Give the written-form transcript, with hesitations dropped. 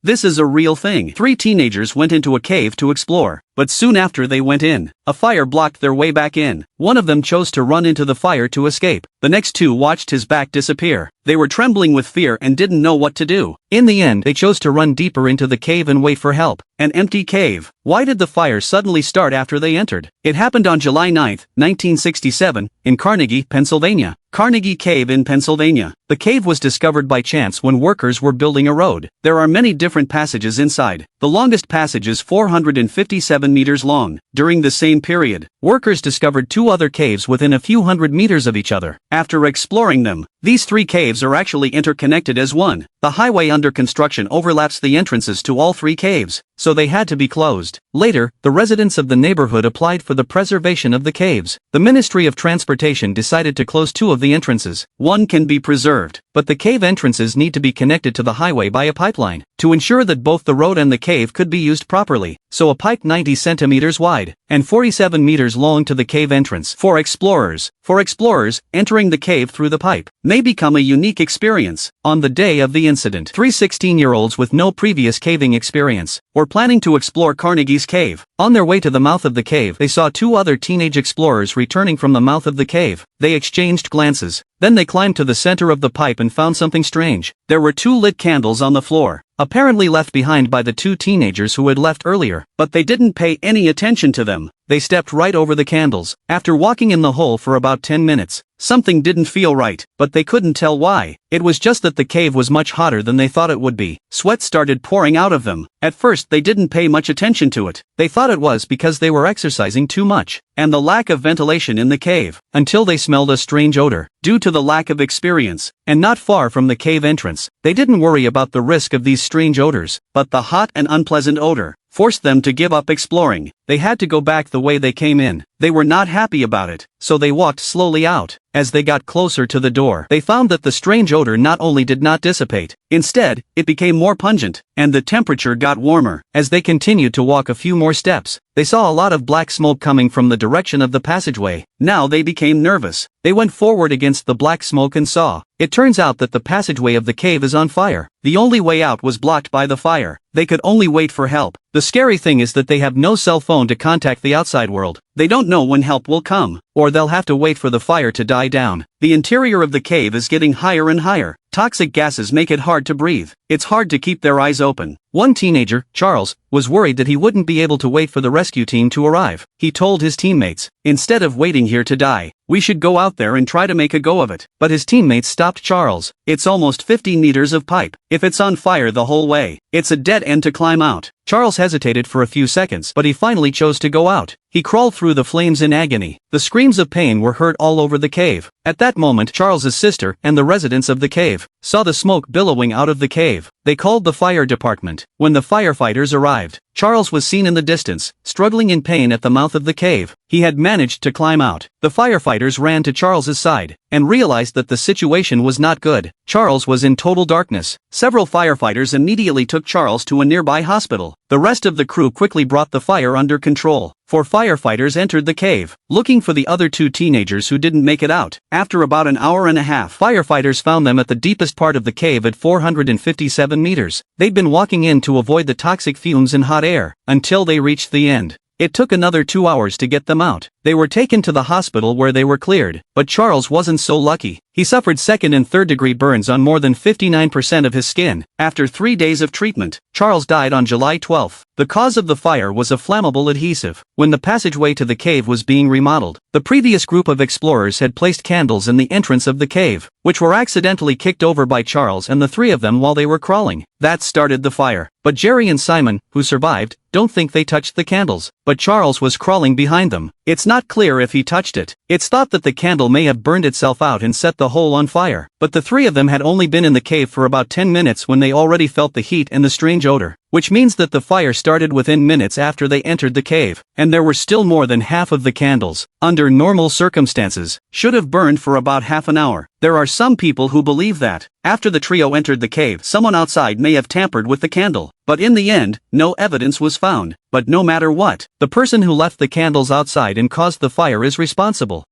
This is a real thing. 3 teenagers went into a cave to explore, but soon after they went in, a fire blocked their way back in. One of them chose to run into the fire to escape. The next 2 watched his back disappear. They were trembling with fear and didn't know what to do. In the end, they chose to run deeper into the cave and wait for help. An empty cave. Why did the fire suddenly start after they entered? It happened on July 9, 1967, in Carnegie, Pennsylvania. Carnegie Cave in Pennsylvania. The cave was discovered by chance when workers were building a road. There are many different passages inside. The longest passage is 457 meters long. During the same period, workers discovered 2 other caves within a few hundred meters of each other. After exploring them, these 3 caves are actually interconnected as one. The highway under construction overlaps the entrances to all 3 caves, so they had to be closed. Later, the residents of the neighborhood applied for the preservation of the caves. The Ministry of Transportation decided to close 2 of the entrances. One can be preserved, but the cave entrances need to be connected to the highway by a pipeline to ensure that both the road and the cave could be used properly. So a pipe 90 centimeters wide and 47 meters long to the cave entrance. For explorers, entering the cave through the pipe may become a unique experience. On the day of the incident, 3 16-year-olds with no previous caving experience were planning to explore Carnegie's cave. On their way to the mouth of the cave, they saw 2 other teenage explorers returning from the mouth of the cave. They exchanged glances. Then they climbed to the center of the pipe and found something strange. There were 2 lit candles on the floor, apparently left behind by the 2 teenagers who had left earlier, but they didn't pay any attention to them. They stepped right over the candles. After walking in the hole for about 10 minutes, something didn't feel right, but they couldn't tell why. It was just that the cave was much hotter than they thought it would be. Sweat started pouring out of them. At first they didn't pay much attention to it. They thought it was because they were exercising too much, and the lack of ventilation in the cave, until they smelled a strange odor. Due to the lack of experience, and not far from the cave entrance, they didn't worry about the risk of these strange odors, but the hot and unpleasant odor forced them to give up exploring. They had to go back the way they came in. They were not happy about it, so they walked slowly out. As they got closer to the door, they found that the strange odor not only did not dissipate, instead, it became more pungent, and the temperature got warmer. As they continued to walk a few more steps, they saw a lot of black smoke coming from the direction of the passageway. Now they became nervous. They went forward against the black smoke and saw. It turns out that the passageway of the cave is on fire. The only way out was blocked by the fire. They could only wait for help. The scary thing is that they have no cell phone to contact the outside world. They don't know when help will come, or they'll have to wait for the fire to die down. The interior of the cave is getting higher and higher. Toxic gases make it hard to breathe. It's hard to keep their eyes open. One teenager, Charles, was worried that he wouldn't be able to wait for the rescue team to arrive. He told his teammates, "Instead of waiting here to die, we should go out there and try to make a go of it." But his teammates stopped Charles. "It's almost 50 meters of pipe. If it's on fire the whole way, it's a dead end to climb out." Charles hesitated for a few seconds, but he finally chose to go out. He crawled through the flames in agony. The screams of pain were heard all over the cave. At that moment, Charles's sister and the residents of the cave saw the smoke billowing out of the cave. They called the fire department. When the firefighters arrived, Charles was seen in the distance, struggling in pain at the mouth of the cave. He had managed to climb out. The firefighters ran to Charles's side and realized that the situation was not good. Charles was in total darkness. Several firefighters immediately took Charles to a nearby hospital. The rest of the crew quickly brought the fire under control. 4 firefighters entered the cave, looking for the other 2 teenagers who didn't make it out. After about an hour and a half, firefighters found them at the deepest part of the cave at 457 meters. They'd been walking in to avoid the toxic fumes and hot air, until they reached the end. It took another 2 hours to get them out. They were taken to the hospital where they were cleared, but Charles wasn't so lucky. He suffered 2nd and 3rd degree burns on more than 59% of his skin. After 3 days of treatment, Charles died on July 12. The cause of the fire was a flammable adhesive. When the passageway to the cave was being remodeled, the previous group of explorers had placed candles in the entrance of the cave, which were accidentally kicked over by Charles and the 3 of them while they were crawling. That started the fire. But Jerry and Simon, who survived, don't think they touched the candles, but Charles was crawling behind them. It's not clear if he touched it. It's thought that the candle may have burned itself out and set the hole on fire. But the 3 of them had only been in the cave for about 10 minutes when they already felt the heat and the strange odor, which means that the fire started within minutes after they entered the cave, and there were still more than half of the candles, under normal circumstances, should have burned for about half an hour. There are some people who believe that, after the trio entered the cave, someone outside may have tampered with the candle, but in the end, no evidence was found. But no matter what, the person who left the candles outside and caused the fire is responsible.